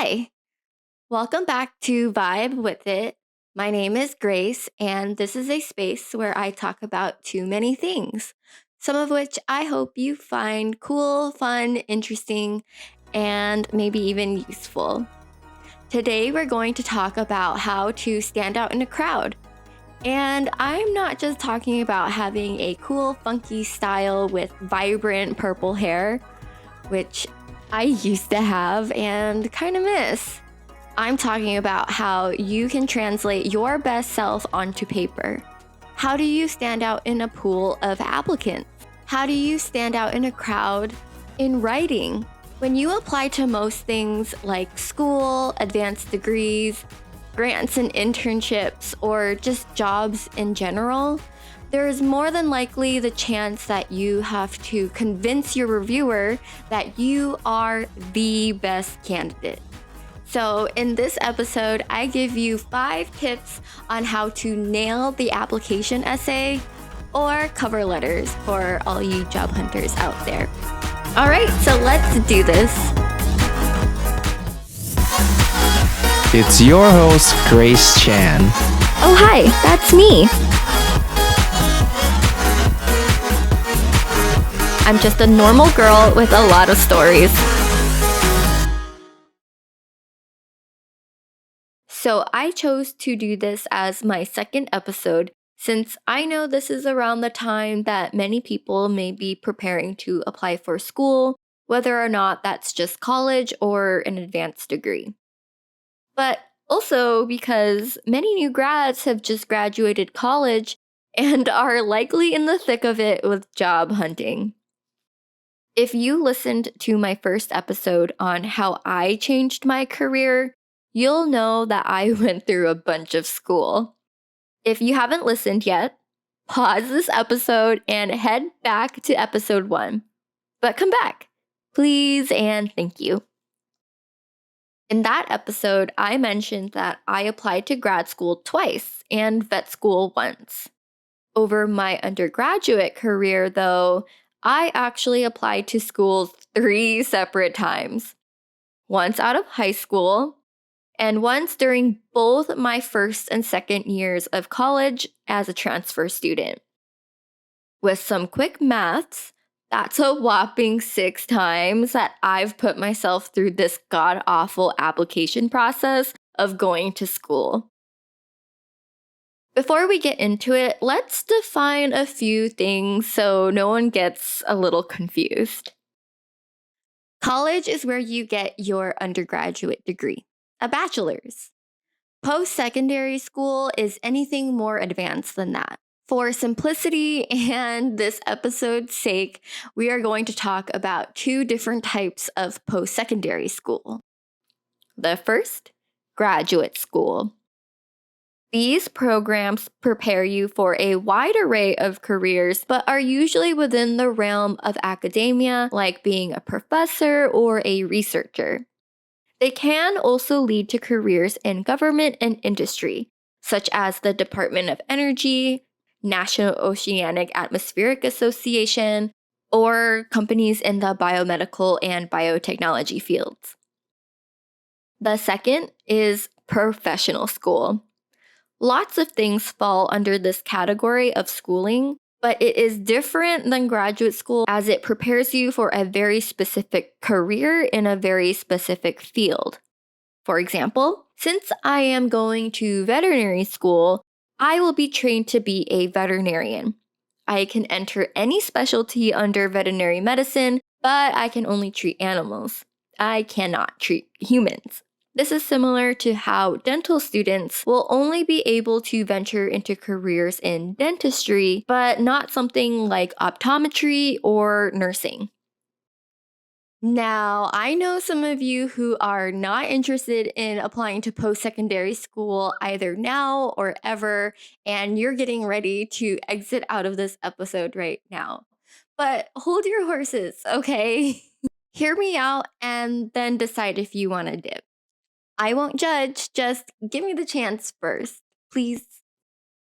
Hi, welcome back to Vibe with It. My name is Grace, and this is a space where I talk about too many things, some of which I hope you find cool, fun, interesting, and maybe even useful. Today, we're going to talk about how to stand out in a crowd. And I'm not just talking about having a cool, funky style with vibrant purple hair, which I used to have and kind of miss. I'm talking about how you can translate your best self onto paper. How do you stand out in a pool of applicants? How do you stand out in a crowd in writing? When you apply to most things like school, advanced degrees, grants and internships, or just jobs in general, there is more than likely the chance that you have to convince your reviewer that you are the best candidate. So, in this episode, I give you 5 tips on how to nail the application essay or cover letters for all you job hunters out there. All right, so let's do this. It's your host, Grace Chan. Oh, hi, that's me. I'm just a normal girl with a lot of stories. So I chose to do this as my second episode since I know this is around the time that many people may be preparing to apply for school, whether or not that's just college or an advanced degree. But also because many new grads have just graduated college and are likely in the thick of it with job hunting. If you listened to my first episode on how I changed my career, you'll know that I went through a bunch of school. If you haven't listened yet, pause this episode and head back to episode 1. But come back, please and thank you. In that episode, I mentioned that I applied to grad school twice and vet school once. Over my undergraduate career, though, I actually applied to schools 3 separate times. Once out of high school, and once during both my first and second years of college as a transfer student. With some quick maths, that's a whopping 6 times that I've put myself through this god-awful application process of going to school. Before we get into it, let's define a few things so no one gets a little confused. College is where you get your undergraduate degree, a bachelor's. Post-secondary school is anything more advanced than that. For simplicity and this episode's sake, we are going to talk about 2 different types of post-secondary school. The first, graduate school. These programs prepare you for a wide array of careers, but are usually within the realm of academia, like being a professor or a researcher. They can also lead to careers in government and industry, such as the Department of Energy, National Oceanic Atmospheric Association, or companies in the biomedical and biotechnology fields. The second is professional school. Lots of things fall under this category of schooling, but it is different than graduate school as it prepares you for a very specific career in a very specific field. For example, since I am going to veterinary school, I will be trained to be a veterinarian. I can enter any specialty under veterinary medicine, but I can only treat animals. I cannot treat humans. This is similar to how dental students will only be able to venture into careers in dentistry, but not something like optometry or nursing. Now, I know some of you who are not interested in applying to post-secondary school either now or ever, and you're getting ready to exit out of this episode right now. But hold your horses, okay? Hear me out and then decide if you want to dip. I won't judge, just give me the chance first, please.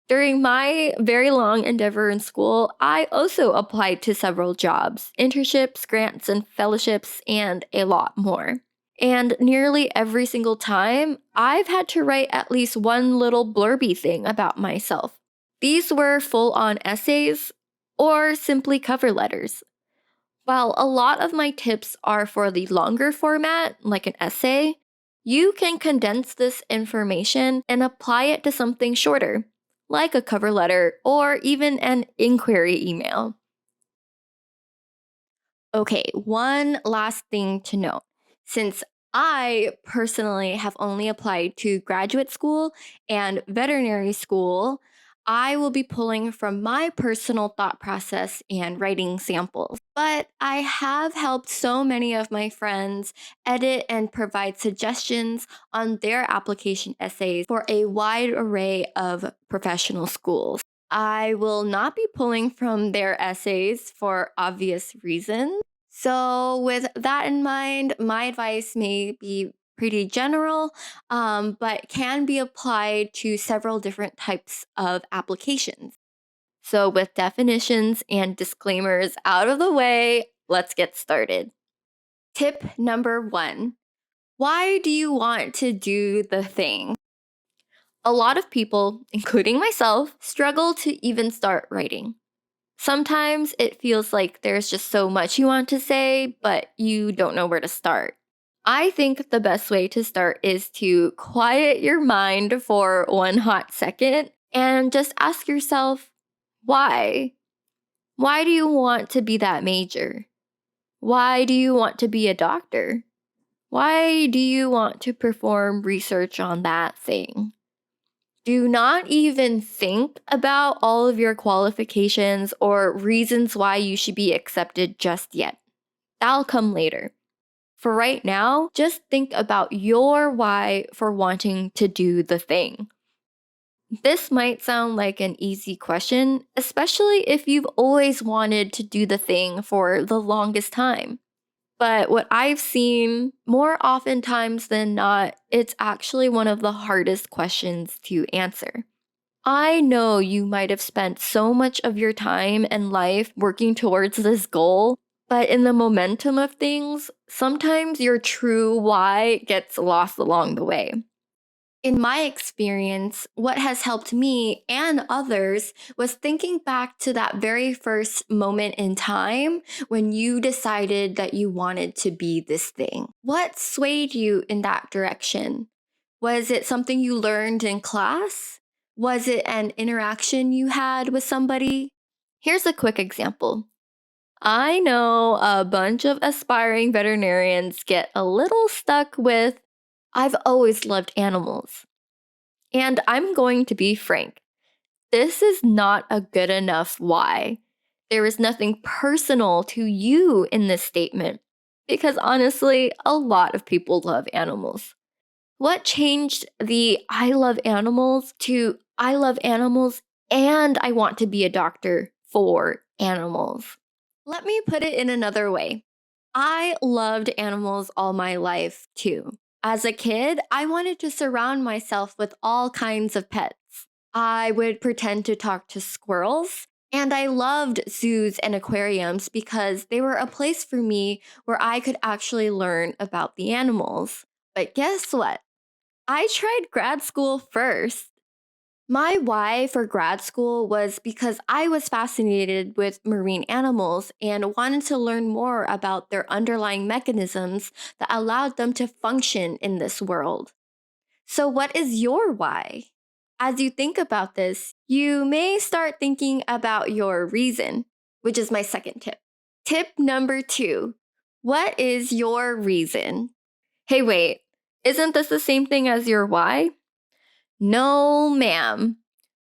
During my very long endeavor in school, I also applied to several jobs, internships, grants, and fellowships, and a lot more. And nearly every single time, I've had to write at least one little blurby thing about myself. These were full on essays or simply cover letters. While a lot of my tips are for the longer format, like an essay, you can condense this information and apply it to something shorter, like a cover letter or even an inquiry email. Okay, one last thing to note. Since I personally have only applied to graduate school and veterinary school, I will be pulling from my personal thought process and writing samples. But I have helped so many of my friends edit and provide suggestions on their application essays for a wide array of professional schools. I will not be pulling from their essays for obvious reasons. So, with that in mind, my advice may be pretty general, but can be applied to several different types of applications. So, with definitions and disclaimers out of the way, let's get started. Tip number one: why do you want to do the thing? A lot of people, including myself, struggle to even start writing. Sometimes it feels like there's just so much you want to say, but you don't know where to start. I think the best way to start is to quiet your mind for one hot second and just ask yourself, why? Why do you want to be that major? Why do you want to be a doctor? Why do you want to perform research on that thing? Do not even think about all of your qualifications or reasons why you should be accepted just yet. That'll come later. For right now, just think about your why for wanting to do the thing. This might sound like an easy question, especially if you've always wanted to do the thing for the longest time. But what I've seen more oftentimes than not, it's actually one of the hardest questions to answer. I know you might have spent so much of your time and life working towards this goal, but in the momentum of things, sometimes your true why gets lost along the way. In my experience, what has helped me and others was thinking back to that very first moment in time when you decided that you wanted to be this thing. What swayed you in that direction? Was it something you learned in class? Was it an interaction you had with somebody? Here's a quick example. I know a bunch of aspiring veterinarians get a little stuck with, I've always loved animals. And I'm going to be frank, this is not a good enough why. There is nothing personal to you in this statement, because honestly, a lot of people love animals. What changed the I love animals to I love animals and I want to be a doctor for animals? Let me put it in another way. I loved animals all my life too. As a kid, I wanted to surround myself with all kinds of pets. I would pretend to talk to squirrels, and I loved zoos and aquariums because they were a place for me where I could actually learn about the animals. But guess what? I tried grad school first. My why for grad school was because I was fascinated with marine animals and wanted to learn more about their underlying mechanisms that allowed them to function in this world. So, what is your why? As you think about this, you may start thinking about your reason, which is my second tip. Tip number two: what is your reason? Hey, wait, isn't this the same thing as your why? No, ma'am.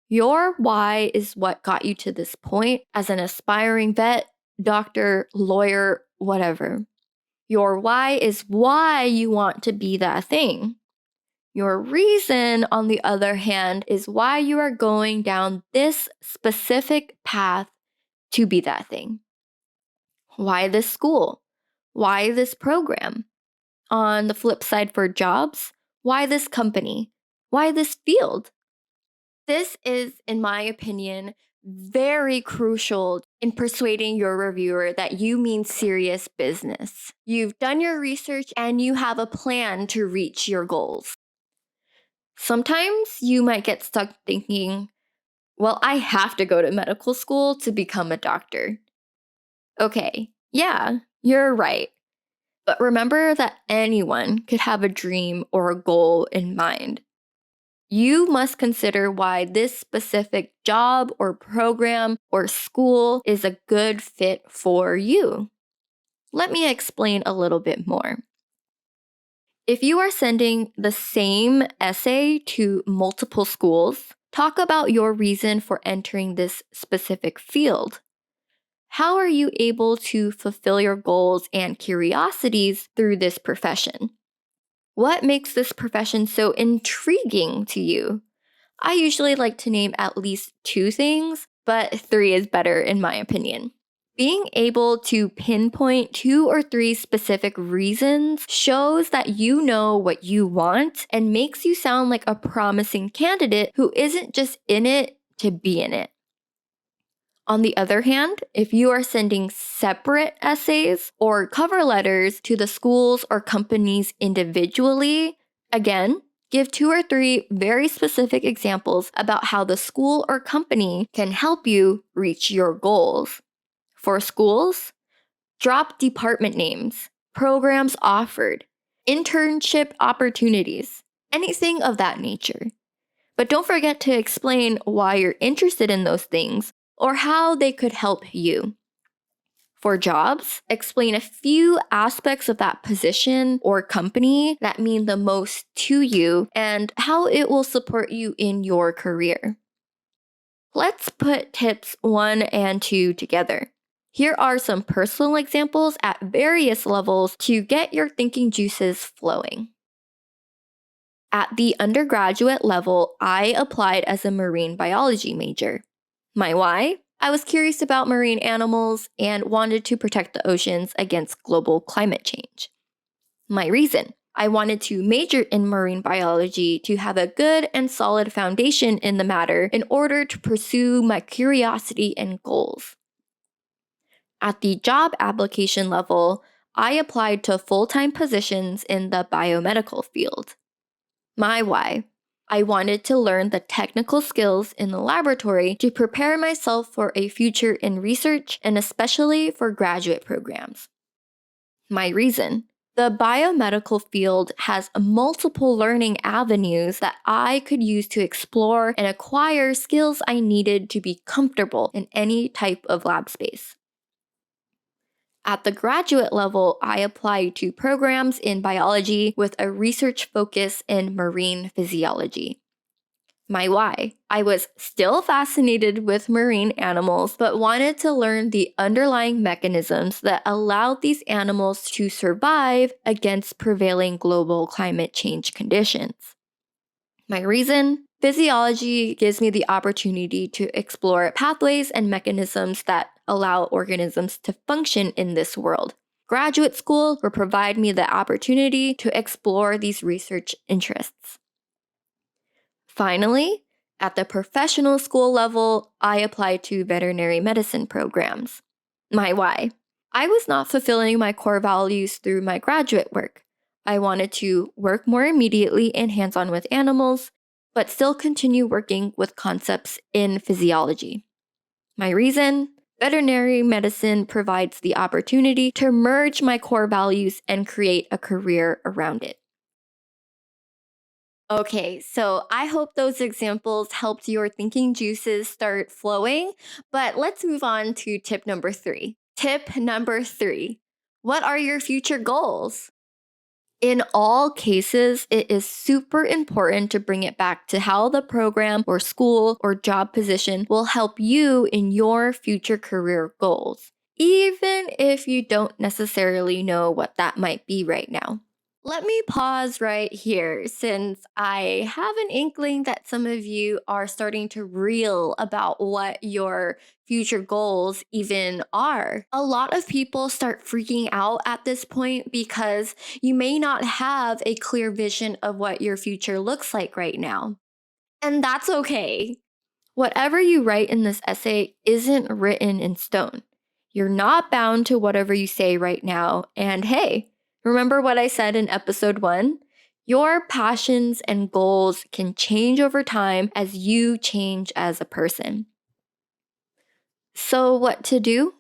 Your why is what got you to this point as an aspiring vet, doctor, lawyer, whatever. Your why is why you want to be that thing. Your reason, on the other hand, is why you are going down this specific path to be that thing. Why this school? Why this program? On the flip side, for jobs, why this company? Why this field? This is, in my opinion, very crucial in persuading your reviewer that you mean serious business. You've done your research and you have a plan to reach your goals. Sometimes you might get stuck thinking, well, I have to go to medical school to become a doctor. Okay, yeah, you're right. But remember that anyone could have a dream or a goal in mind. You must consider why this specific job or program or school is a good fit for you. Let me explain a little bit more. If you are sending the same essay to multiple schools, talk about your reason for entering this specific field. How are you able to fulfill your goals and curiosities through this profession? What makes this profession so intriguing to you? I usually like to name at least 2 things, but 3 is better in my opinion. Being able to pinpoint 2 or 3 specific reasons shows that you know what you want and makes you sound like a promising candidate who isn't just in it to be in it. On the other hand, if you are sending separate essays or cover letters to the schools or companies individually, again, give 2 or 3 very specific examples about how the school or company can help you reach your goals. For schools, drop department names, programs offered, internship opportunities, anything of that nature. But don't forget to explain why you're interested in those things or how they could help you. For jobs, explain a few aspects of that position or company that mean the most to you and how it will support you in your career. Let's put tips 1 and 2 together. Here are some personal examples at various levels to get your thinking juices flowing. At the undergraduate level, I applied as a marine biology major. My why? I was curious about marine animals and wanted to protect the oceans against global climate change. My reason? I wanted to major in marine biology to have a good and solid foundation in the matter in order to pursue my curiosity and goals. At the job application level, I applied to full-time positions in the biomedical field. My why? I wanted to learn the technical skills in the laboratory to prepare myself for a future in research and especially for graduate programs. My reason? The biomedical field has multiple learning avenues that I could use to explore and acquire skills I needed to be comfortable in any type of lab space. At the graduate level, I applied to programs in biology with a research focus in marine physiology. My why? I was still fascinated with marine animals, but wanted to learn the underlying mechanisms that allowed these animals to survive against prevailing global climate change conditions. My reason? Physiology gives me the opportunity to explore pathways and mechanisms that allow organisms to function in this world. Graduate school will provide me the opportunity to explore these research interests. Finally, at the professional school level, I applied to veterinary medicine programs. My why? I was not fulfilling my core values through my graduate work. I wanted to work more immediately and hands-on with animals, but still continue working with concepts in physiology. My reason? Veterinary medicine provides the opportunity to merge my core values and create a career around it. Okay, so I hope those examples helped your thinking juices start flowing, but let's move on to tip number 3. Tip number 3. What are your future goals? In all cases, it is super important to bring it back to how the program or school or job position will help you in your future career goals, even if you don't necessarily know what that might be right now. Let me pause right here since I have an inkling that some of you are starting to reel about what your future goals even are. A lot of people start freaking out at this point because you may not have a clear vision of what your future looks like right now. And that's okay. Whatever you write in this essay isn't written in stone. You're not bound to whatever you say right now. And hey, remember what I said in episode 1? Your passions and goals can change over time as you change as a person. So, what to do?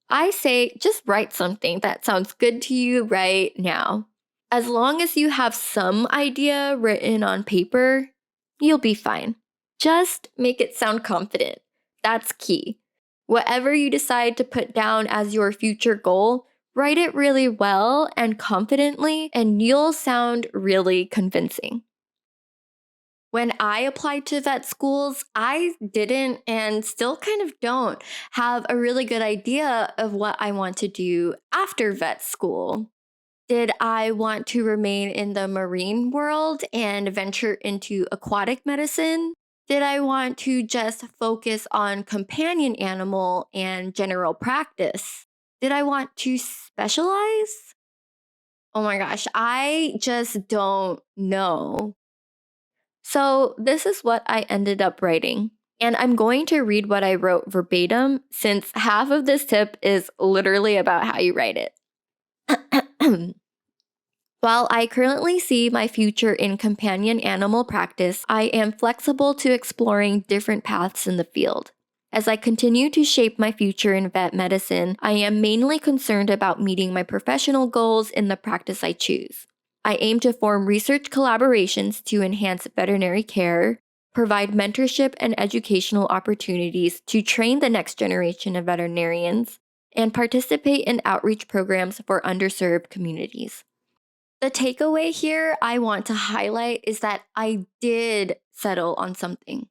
I say just write something that sounds good to you right now. As long as you have some idea written on paper, you'll be fine. Just make it sound confident. That's key. Whatever you decide to put down as your future goal, write it really well and confidently, and you'll sound really convincing. When I applied to vet schools, I didn't and still kind of don't have a really good idea of what I want to do after vet school. Did I want to remain in the marine world and venture into aquatic medicine? Did I want to just focus on companion animal and general practice? Did I want to specialize? Oh my gosh, I just don't know. So, this is what I ended up writing. And I'm going to read what I wrote verbatim since half of this tip is literally about how you write it. While I currently see my future in companion animal practice, I am flexible to exploring different paths in the field. As I continue to shape my future in vet medicine, I am mainly concerned about meeting my professional goals in the practice I choose. I aim to form research collaborations to enhance veterinary care, provide mentorship and educational opportunities to train the next generation of veterinarians, and participate in outreach programs for underserved communities. The takeaway here I want to highlight is that I did settle on something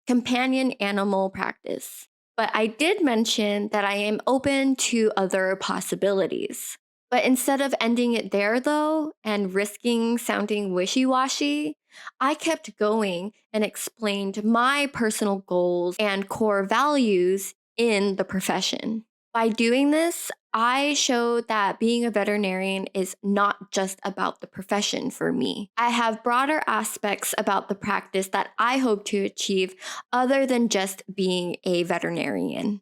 companion animal practice. But I did mention that I am open to other possibilities. But instead of ending it there, though, and risking sounding wishy washy, I kept going and explained my personal goals and core values in the profession. By doing this, I showed that being a veterinarian is not just about the profession for me. I have broader aspects about the practice that I hope to achieve other than just being a veterinarian.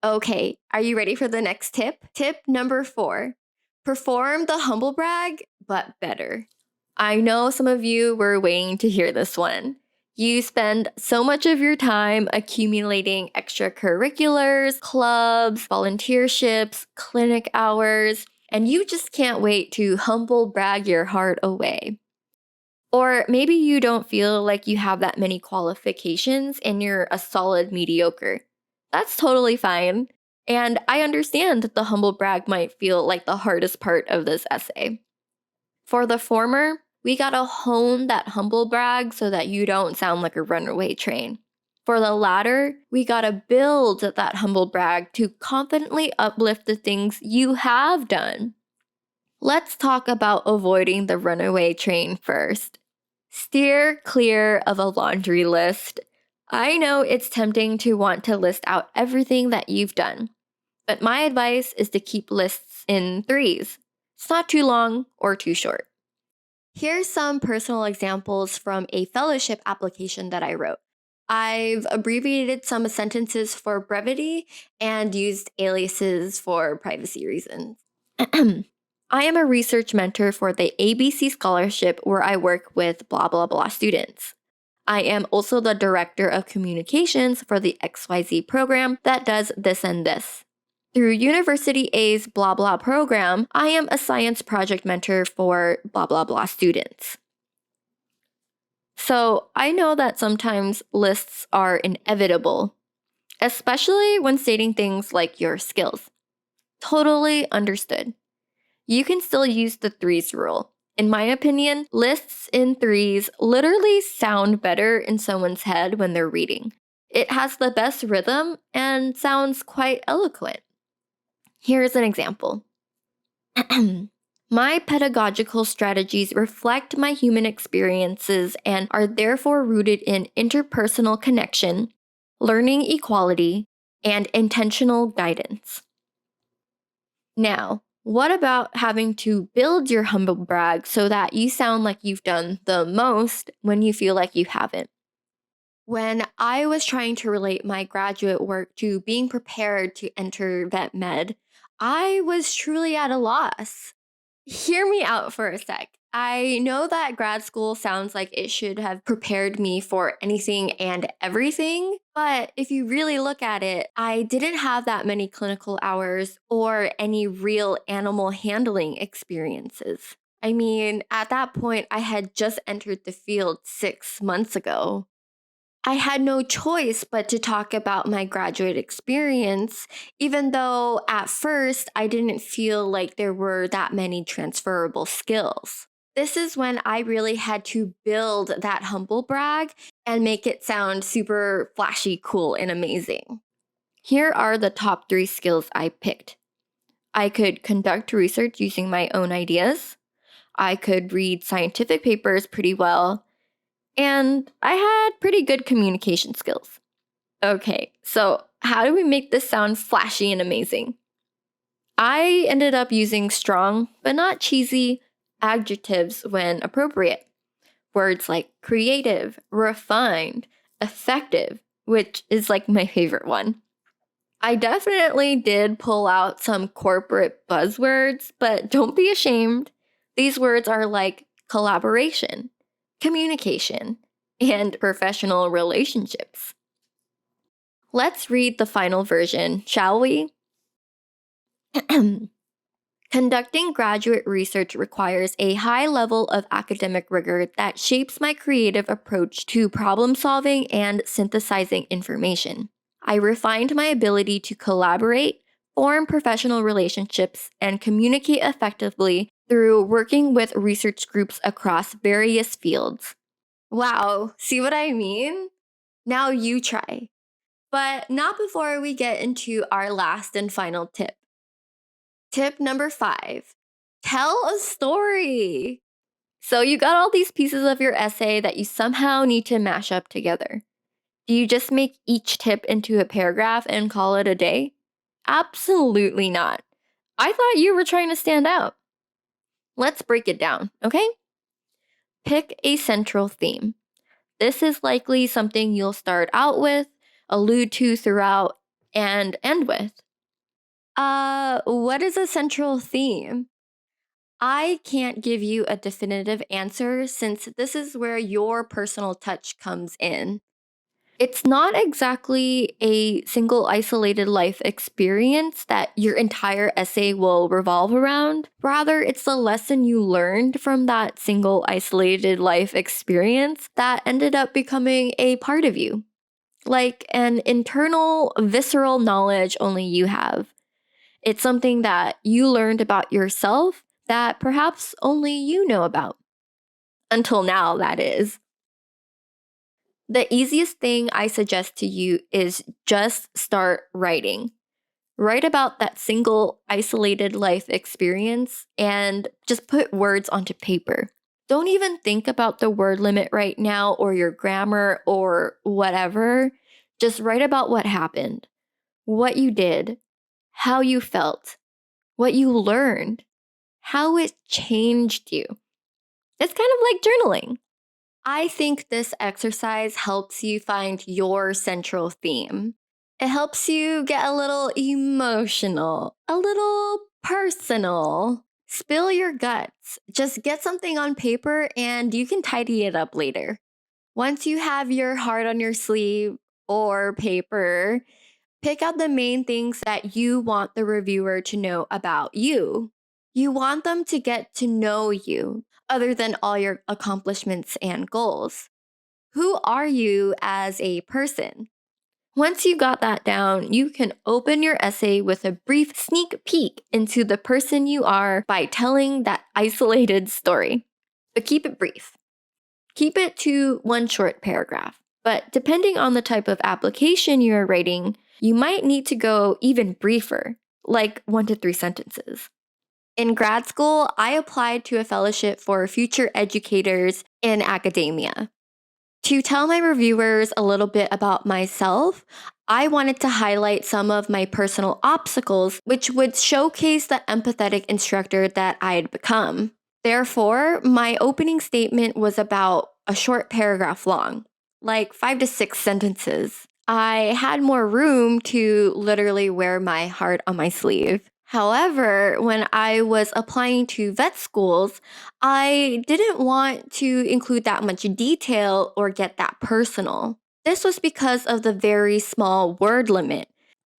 Okay, are you ready for the next tip? Tip number 4, perform the humble brag, but better. I know some of you were waiting to hear this one. You spend so much of your time accumulating extracurriculars, clubs, volunteerships, clinic hours, and you just can't wait to humble brag your heart away. Or maybe you don't feel like you have that many qualifications and you're a solid mediocre. That's totally fine. And I understand that the humble brag might feel like the hardest part of this essay. For the former, we gotta hone that humble brag so that you don't sound like a runaway train. For the latter, we gotta build that humble brag to confidently uplift the things you have done. Let's talk about avoiding the runaway train first. Steer clear of a laundry list. I know it's tempting to want to list out everything that you've done, but my advice is to keep lists in threes. It's not too long or too short. Here's some personal examples from a fellowship application that I wrote. I've abbreviated some sentences for brevity and used aliases for privacy reasons. I am a research mentor for the ABC Scholarship where I work with blah blah blah students. I am also the director of communications for the XYZ program that does this and this. Through University A's blah blah program, I am a science project mentor for blah blah blah students. So I know that sometimes lists are inevitable, especially when stating things like your skills. Totally understood. You can still use the threes rule. In my opinion, lists in threes literally sound better in someone's head when they're reading. It has the best rhythm and sounds quite eloquent. Here's an example. My pedagogical strategies reflect my human experiences and are therefore rooted in interpersonal connection, learning equality, and intentional guidance. Now, what about having to build your humble brag so that you sound like you've done the most when you feel like you haven't? When I was trying to relate my graduate work to being prepared to enter vet med, I was truly at a loss. Hear me out for a sec. I know that grad school sounds like it should have prepared me for anything and everything, but if you really look at it, I didn't have that many clinical hours or any real animal handling experiences. I mean, at that point, I had just entered the field 6 months ago. I had no choice but to talk about my graduate experience, even though at first I didn't feel like there were that many transferable skills. This is when I really had to build that humble brag and make it sound super flashy, cool, and amazing. Here are the top 3 skills I picked. I could conduct research using my own ideas. I could read scientific papers pretty well, and I had pretty good communication skills. Okay, so how do we make this sound flashy and amazing? I ended up using strong, but not cheesy, adjectives when appropriate. Words like creative, refined, effective, which is like my favorite one. I definitely did pull out some corporate buzzwords, but don't be ashamed. These words are like collaboration, communication, and professional relationships. Let's read the final version, shall we? Conducting graduate research requires a high level of academic rigor that shapes my creative approach to problem solving and synthesizing information. I refined my ability to collaborate, form professional relationships, and communicate effectively through working with research groups across various fields. Wow, see what I mean? Now you try. But not before we get into our last and final tip. Tip number 5, tell a story. So you got all these pieces of your essay that you somehow need to mash up together. Do you just make each tip into a paragraph and call it a day? Absolutely not. I thought you were trying to stand out. Let's break it down, okay? Pick a central theme. This is likely something you'll start out with, allude to throughout, and end with. What is a central theme? I can't give you a definitive answer since this is where your personal touch comes in. It's not exactly a single isolated life experience that your entire essay will revolve around. Rather, it's the lesson you learned from that single isolated life experience that ended up becoming a part of you. Like an internal, visceral knowledge only you have. It's something that you learned about yourself that perhaps only you know about. Until now, that is. The easiest thing I suggest to you is just start writing. Write about that single isolated life experience and just put words onto paper. Don't even think about the word limit right now or your grammar or whatever. Just write about what happened, what you did, how you felt, what you learned, how it changed you. It's kind of like journaling. I think this exercise helps you find your central theme. It helps you get a little emotional, a little personal. Spill your guts. Just get something on paper and you can tidy it up later. Once you have your heart on your sleeve or paper, pick out the main things that you want the reviewer to know about you. You want them to get to know you, other than all your accomplishments and goals. Who are you as a person? Once you got that down, you can open your essay with a brief sneak peek into the person you are by telling that isolated story. But keep it brief. Keep it to one short paragraph. But depending on the type of application you are writing, you might need to go even briefer, like 1 to 3 sentences. In grad school, I applied to a fellowship for future educators in academia. To tell my reviewers a little bit about myself, I wanted to highlight some of my personal obstacles, which would showcase the empathetic instructor that I had become. Therefore, my opening statement was about a short paragraph long. like 5 to 6 sentences. I had more room to literally wear my heart on my sleeve. However, when I was applying to vet schools, I didn't want to include that much detail or get that personal. This was because of the very small word limit.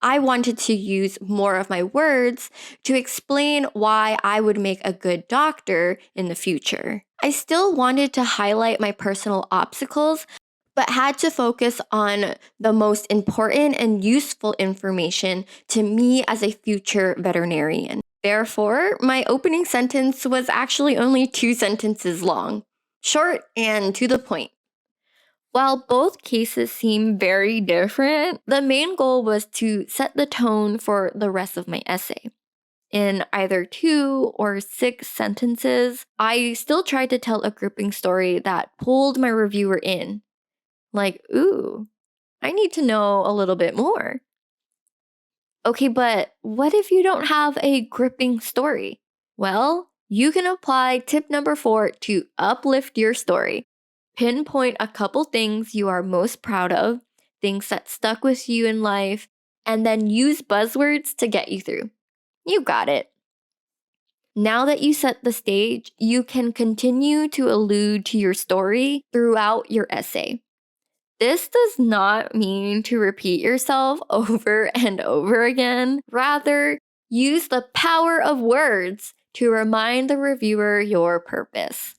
I wanted to use more of my words to explain why I would make a good doctor in the future. I still wanted to highlight my personal obstacles, but had to focus on the most important and useful information to me as a future veterinarian. Therefore, my opening sentence was actually only 2 sentences long, short and to the point. While both cases seem very different, the main goal was to set the tone for the rest of my essay. In either 2 or 6 sentences, I still tried to tell a gripping story that pulled my reviewer in. Like, ooh, I need to know a little bit more. Okay, but what if you don't have a gripping story? Well, you can apply tip number 4 to uplift your story. Pinpoint a couple things you are most proud of, things that stuck with you in life, and then use buzzwords to get you through. You got it. Now that you set the stage, you can continue to allude to your story throughout your essay. This does not mean to repeat yourself over and over again. Rather, use the power of words to remind the reviewer your purpose.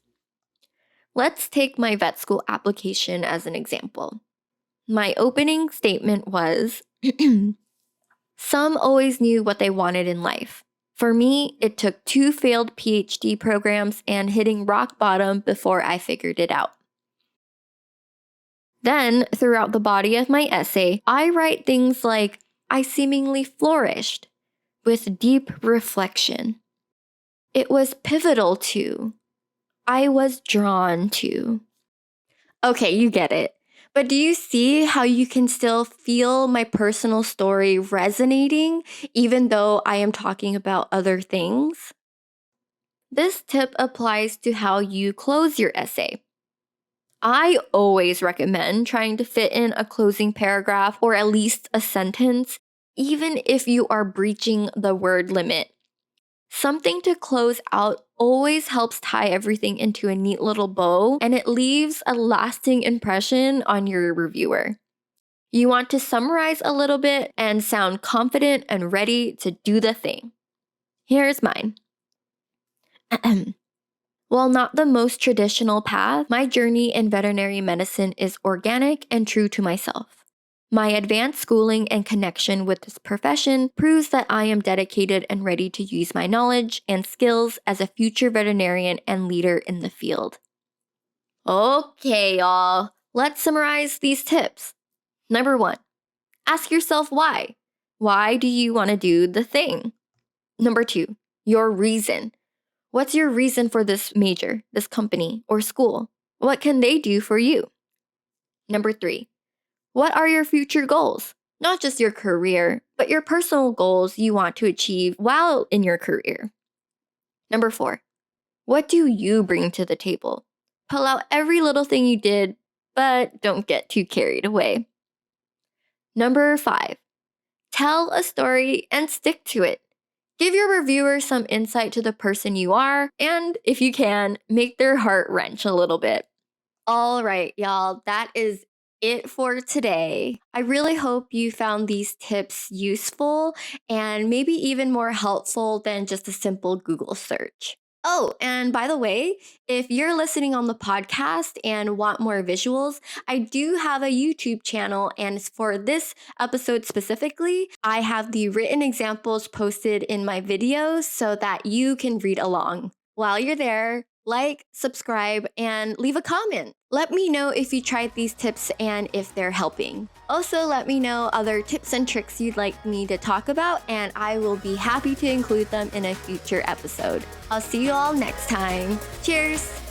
Let's take my vet school application as an example. My opening statement was, some always knew what they wanted in life. For me, it took 2 failed PhD programs and hitting rock bottom before I figured it out. Then, throughout the body of my essay, I write things like, I seemingly flourished, with deep reflection. It was pivotal to. I was drawn to. Okay, you get it. But do you see how you can still feel my personal story resonating even though I am talking about other things? This tip applies to how you close your essay. I always recommend trying to fit in a closing paragraph or at least a sentence, even if you are breaching the word limit. Something to close out always helps tie everything into a neat little bow, and it leaves a lasting impression on your reviewer. You want to summarize a little bit and sound confident and ready to do the thing. Here's mine. While not the most traditional path, my journey in veterinary medicine is organic and true to myself. My advanced schooling and connection with this profession proves that I am dedicated and ready to use my knowledge and skills as a future veterinarian and leader in the field. Okay, y'all, let's summarize these tips. Number 1, ask yourself why. Why do you want to do the thing? Number 2, your reason. What's your reason for this major, this company, or school? What can they do for you? Number 3, what are your future goals? Not just your career, but your personal goals you want to achieve while in your career. Number 4, what do you bring to the table? Pull out every little thing you did, but don't get too carried away. Number 5, tell a story and stick to it. Give your reviewer some insight to the person you are, and if you can, make their heart wrench a little bit. All right, y'all, that is it for today. I really hope you found these tips useful and maybe even more helpful than just a simple Google search. Oh, and by the way, if you're listening on the podcast and want more visuals, I do have a YouTube channel, and for this episode specifically, I have the written examples posted in my videos so that you can read along. While you're there, like, subscribe, and leave a comment. Let me know if you tried these tips and if they're helping. Also, let me know other tips and tricks you'd like me to talk about, and I will be happy to include them in a future episode. I'll see you all next time. Cheers!